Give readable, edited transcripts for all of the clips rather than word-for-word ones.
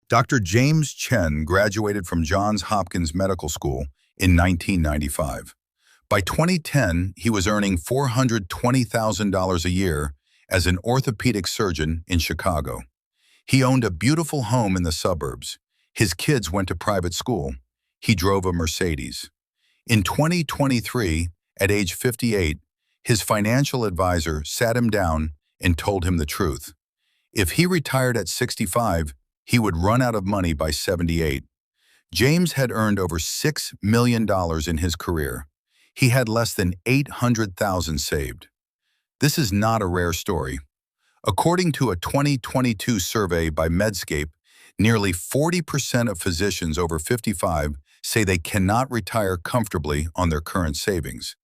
Dr. James Chen graduated from Johns Hopkins Medical School in 1995. By 2010, he was earning $420,000 a year as an orthopedic surgeon in Chicago. He owned a beautiful home in the suburbs. His kids went to private school. He drove a Mercedes. In 2023, at age 58, his financial advisor sat him down and told him the truth. If he retired at 65, he would run out of money by 78. James had earned over $6 million in his career. He had less than $800,000 saved. This is not a rare story. According to a 2022 survey by Medscape, nearly 40% of physicians over 55 say they cannot retire comfortably on their current savings.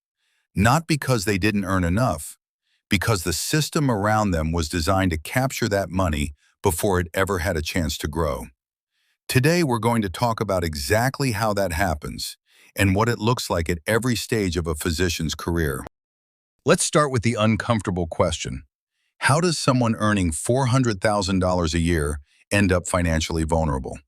Not because they didn't earn enough, because the system around them was designed to capture that money before it ever had a chance to grow. Today, we're going to talk about exactly how that happens and what it looks like at every stage of a physician's career. Let's start with the uncomfortable question. How does someone earning $400,000 a year end up financially vulnerable?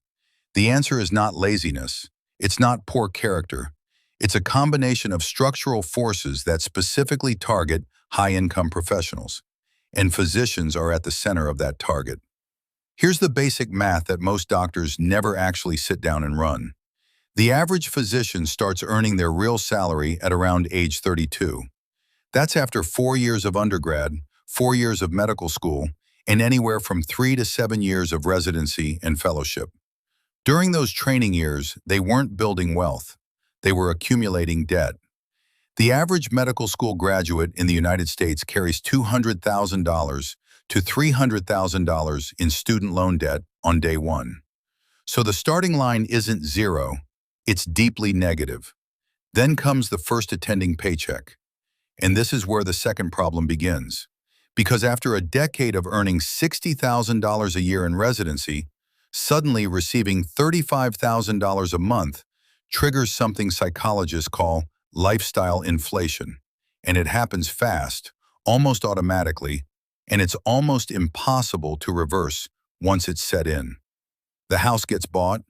The answer is not laziness. It's not poor character. It's a combination of structural forces that specifically target high-income professionals, and physicians are at the center of that target. Here's the basic math that most doctors never actually sit down and run. The average physician starts earning their real salary at around age 32. That's after 4 years of undergrad, 4 years of medical school, and anywhere from 3 to 7 years of residency and fellowship. During those training years, they weren't building wealth. They were accumulating debt. The average medical school graduate in the United States carries $200,000 to $300,000 in student loan debt on day one. So the starting line isn't zero, it's deeply negative. Then comes the first attending paycheck. And this is where the second problem begins. Because after a decade of earning $60,000 a year in residency, suddenly receiving $35,000 a month triggers something psychologists call lifestyle inflation. And it happens fast, almost automatically, and it's almost impossible to reverse once it's set in. The house gets bought,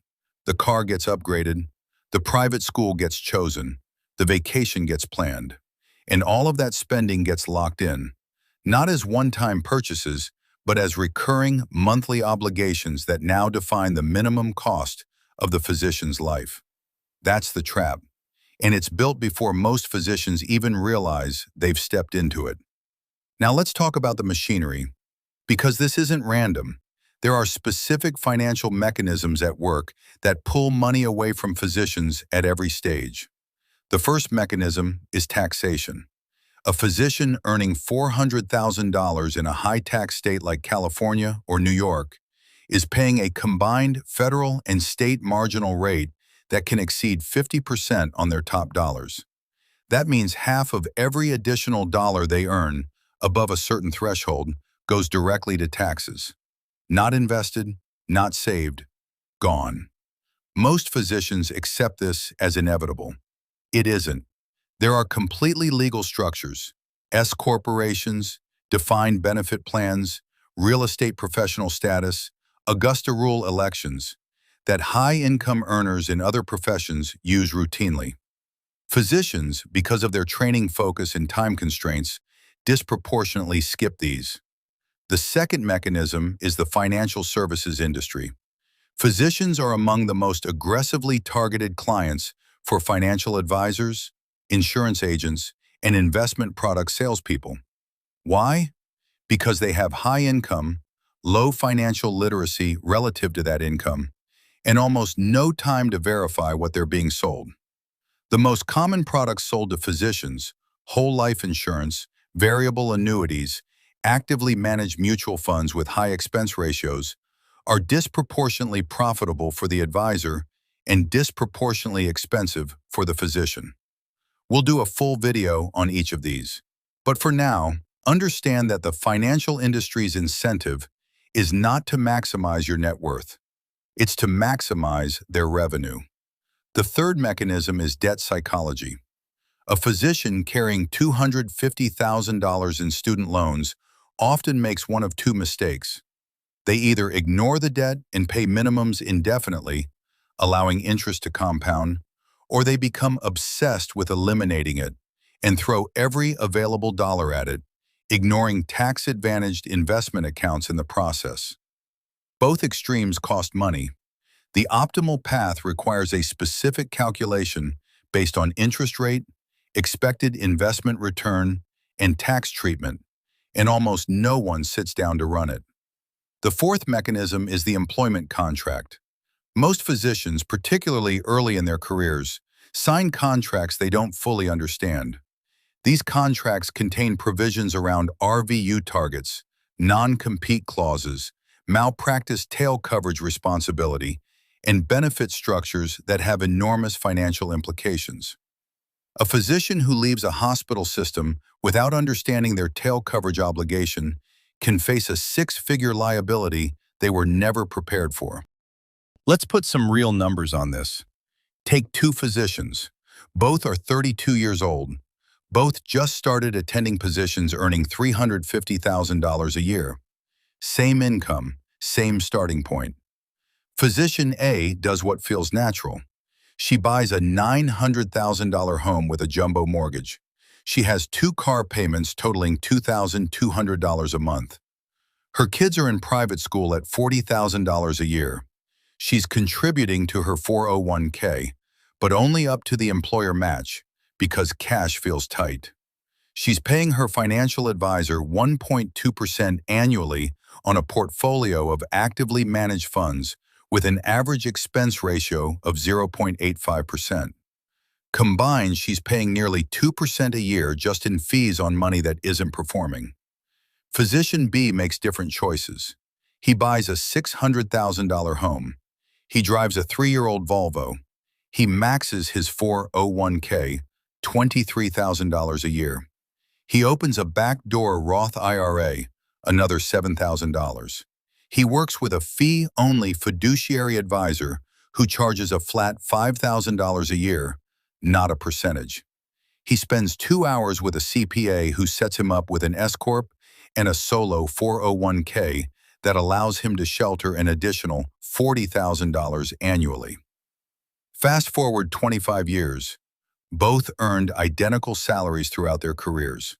the car gets upgraded, the private school gets chosen, the vacation gets planned, and all of that spending gets locked in, not as one-time purchases, but as recurring monthly obligations that now define the minimum cost of the physician's life. That's the trap, and it's built before most physicians even realize they've stepped into it. Now let's talk about the machinery, because this isn't random. There are specific financial mechanisms at work that pull money away from physicians at every stage. The first mechanism is taxation. A physician earning $400,000 in a high-tax state like California or New York is paying a combined federal and state marginal rate that can exceed 50% on their top dollars. That means half of every additional dollar they earn above a certain threshold goes directly to taxes. Not invested, not saved, gone. Most physicians accept this as inevitable. It isn't. There are completely legal structures, S corporations, defined benefit plans, real estate professional status, Augusta rule elections, that high-income earners in other professions use routinely. Physicians, because of their training focus and time constraints, disproportionately skip these. The second mechanism is the financial services industry. Physicians are among the most aggressively targeted clients for financial advisors, insurance agents, and investment product salespeople. Why? Because they have high income, low financial literacy relative to that income, and almost no time to verify what they're being sold. The most common products sold to physicians, whole life insurance, variable annuities, actively managed mutual funds with high expense ratios, are disproportionately profitable for the advisor and disproportionately expensive for the physician. We'll do a full video on each of these. But for now, understand that the financial industry's incentive is not to maximize your net worth. It's to maximize their revenue. The third mechanism is debt psychology. A physician carrying $250,000 in student loans often makes one of two mistakes. They either ignore the debt and pay minimums indefinitely, allowing interest to compound, or they become obsessed with eliminating it and throw every available dollar at it, ignoring tax-advantaged investment accounts in the process. Both extremes cost money. The optimal path requires a specific calculation based on interest rate, expected investment return, and tax treatment, and almost no one sits down to run it. The fourth mechanism is the employment contract. Most physicians, particularly early in their careers, sign contracts they don't fully understand. These contracts contain provisions around RVU targets, non-compete clauses, malpractice tail coverage responsibility, and benefit structures that have enormous financial implications. A physician who leaves a hospital system without understanding their tail coverage obligation can face a six-figure liability they were never prepared for. Let's put some real numbers on this. Take two physicians. Both are 32 years old. Both just started attending positions earning $350,000 a year. Same income, same starting point. Physician A does what feels natural. She buys a $900,000 home with a jumbo mortgage. She has two car payments totaling $2,200 a month. Her kids are in private school at $40,000 a year. She's contributing to her 401k, but only up to the employer match because cash feels tight. She's paying her financial advisor 1.2% annually on a portfolio of actively managed funds with an average expense ratio of 0.85%. Combined, she's paying nearly 2% a year just in fees on money that isn't performing. Physician B makes different choices. He buys a $600,000 home. He drives a 3-year-old Volvo. He maxes his 401k, $23,000 a year. He opens a backdoor Roth IRA, another $7,000. He works with a fee-only fiduciary advisor who charges a flat $5,000 a year, not a percentage. He spends 2 hours with a CPA who sets him up with an S-Corp and a solo 401k that allows him to shelter an additional $40,000 annually. Fast forward 25 years. Both earned identical salaries throughout their careers.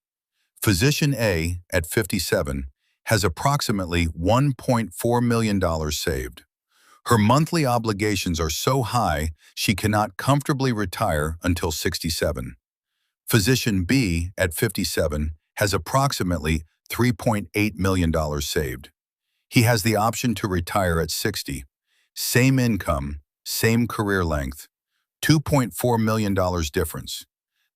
Physician A, at 57, has approximately $1.4 million saved. Her monthly obligations are so high she cannot comfortably retire until 67. Physician B, at 57, has approximately $3.8 million saved. He has the option to retire at 60. Same income, same career length, $2.4 million difference.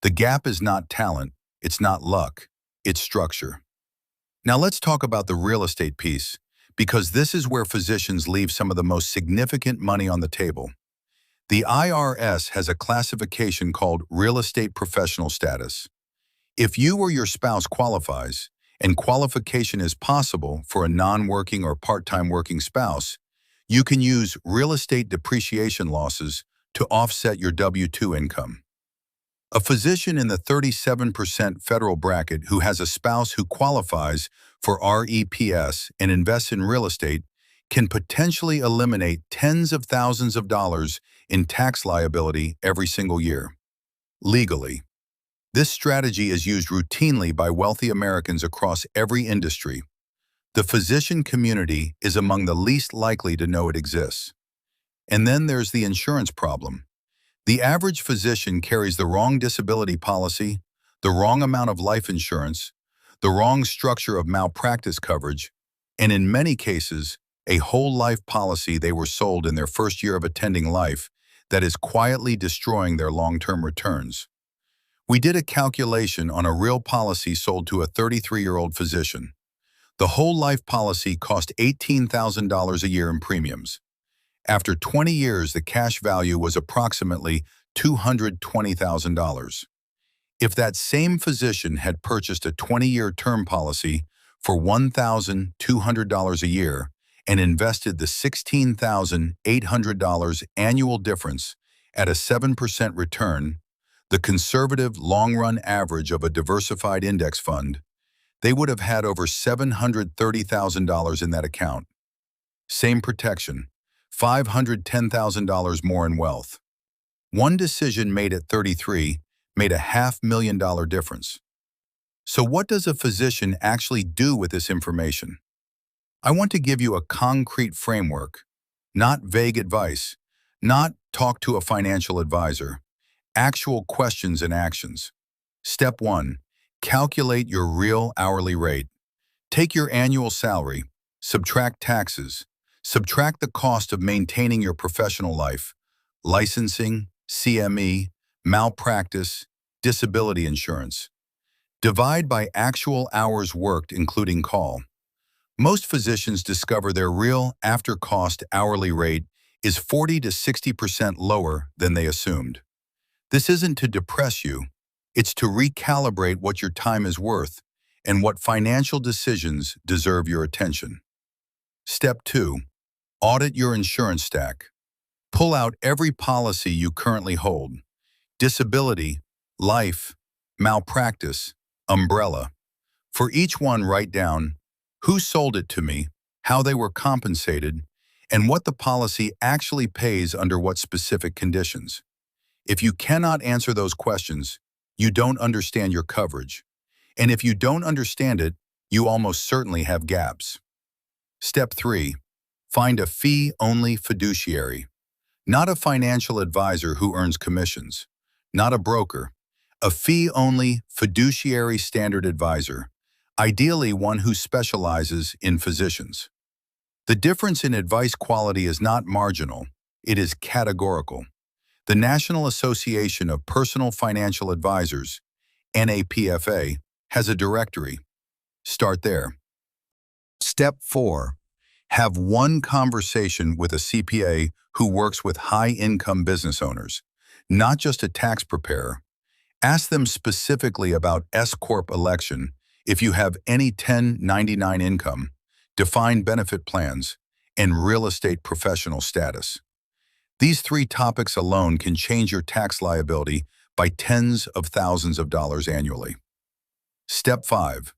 The gap is not talent, it's not luck, it's structure. Now let's talk about the real estate piece, because this is where physicians leave some of the most significant money on the table. The IRS has a classification called real estate professional status. If you or your spouse qualifies, and qualification is possible for a non-working or part-time working spouse, you can use real estate depreciation losses to offset your W-2 income. A physician in the 37% federal bracket who has a spouse who qualifies for REPS and invests in real estate can potentially eliminate tens of thousands of dollars in tax liability every single year. Legally, this strategy is used routinely by wealthy Americans across every industry. The physician community is among the least likely to know it exists. And then there's the insurance problem. The average physician carries the wrong disability policy, the wrong amount of life insurance, the wrong structure of malpractice coverage, and in many cases, a whole life policy they were sold in their first year of attending life that is quietly destroying their long-term returns. We did a calculation on a real policy sold to a 33-year-old physician. The whole life policy cost $18,000 a year in premiums. After 20 years, the cash value was approximately $220,000. If that same physician had purchased a 20-year term policy for $1,200 a year and invested the $16,800 annual difference at a 7% return, the conservative long-run average of a diversified index fund, they would have had over $730,000 in that account. Same protection, $510,000 more in wealth. One decision made at 33 made a $500,000 difference. So what does a physician actually do with this information? I want to give you a concrete framework, not vague advice, not talk to a financial advisor, actual questions and actions. Step 1. Calculate your real hourly rate. Take your annual salary, subtract taxes, subtract the cost of maintaining your professional life, licensing, CME, malpractice, disability insurance. Divide by actual hours worked including call. Most physicians discover their real after-cost hourly rate is 40 to 60% lower than they assumed. This isn't to depress you, it's to recalibrate what your time is worth and what financial decisions deserve your attention. Step 2. Audit your insurance stack. Pull out every policy you currently hold: disability, life, malpractice, umbrella. For each one, write down who sold it to me, how they were compensated, and what the policy actually pays under what specific conditions. If you cannot answer those questions, you don't understand your coverage. And if you don't understand it, you almost certainly have gaps. Step 3. Find a fee-only fiduciary. Not a financial advisor who earns commissions. Not a broker. A fee-only fiduciary standard advisor, ideally one who specializes in physicians. The difference in advice quality is not marginal, it is categorical. The National Association of Personal Financial Advisors, NAPFA, has a directory. Start there. Step 4. Have one conversation with a CPA who works with high-income business owners, not just a tax preparer. Ask them specifically about S-Corp election, if you have any 1099 income, defined benefit plans, and real estate professional status. These 3 topics alone can change your tax liability by tens of thousands of dollars annually. Step 5.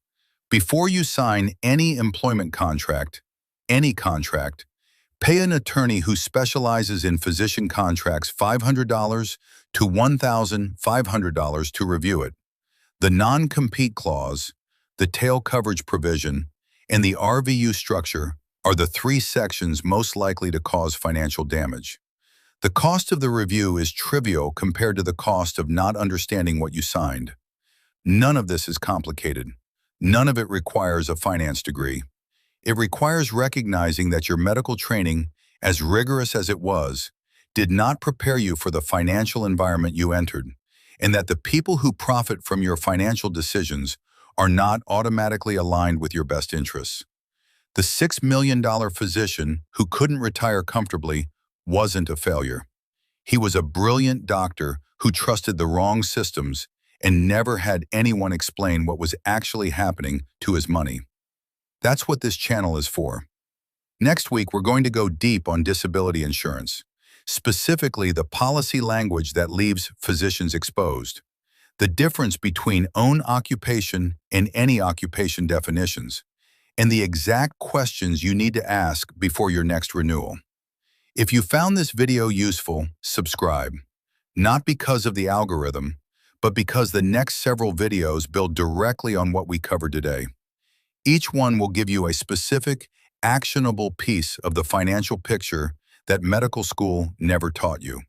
Before you sign any employment contract, any contract, pay an attorney who specializes in physician contracts $500 to $1,500 to review it. The non-compete clause, the tail coverage provision, and the RVU structure are the 3 sections most likely to cause financial damage. The cost of the review is trivial compared to the cost of not understanding what you signed. None of this is complicated. None of it requires a finance degree. It requires recognizing that your medical training, as rigorous as it was, did not prepare you for the financial environment you entered, and that the people who profit from your financial decisions are not automatically aligned with your best interests. The $6 million physician who couldn't retire comfortably wasn't a failure. He was a brilliant doctor who trusted the wrong systems and never had anyone explain what was actually happening to his money. That's what this channel is for. Next week, we're going to go deep on disability insurance, specifically the policy language that leaves physicians exposed, the difference between own occupation and any occupation definitions, and the exact questions you need to ask before your next renewal. If you found this video useful, subscribe, not because of the algorithm, but because the next several videos build directly on what we covered today. Each one will give you a specific, actionable piece of the financial picture that medical school never taught you.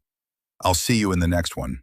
I'll see you in the next one.